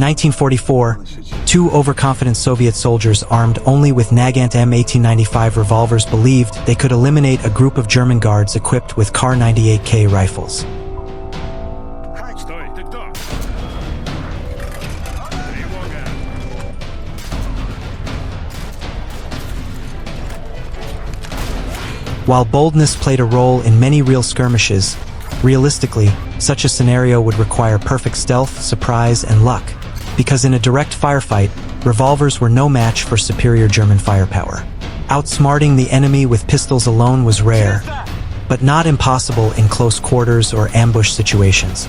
1944, two overconfident Soviet soldiers armed only with Nagant M1895 revolvers believed they could eliminate a group of German guards equipped with Kar 98K rifles. While boldness played a role in many real skirmishes, realistically, such a scenario would require perfect stealth, surprise, and luck, because in a direct firefight, revolvers were no match for superior German firepower. Outsmarting the enemy with pistols alone was rare, but not impossible in close quarters or ambush situations.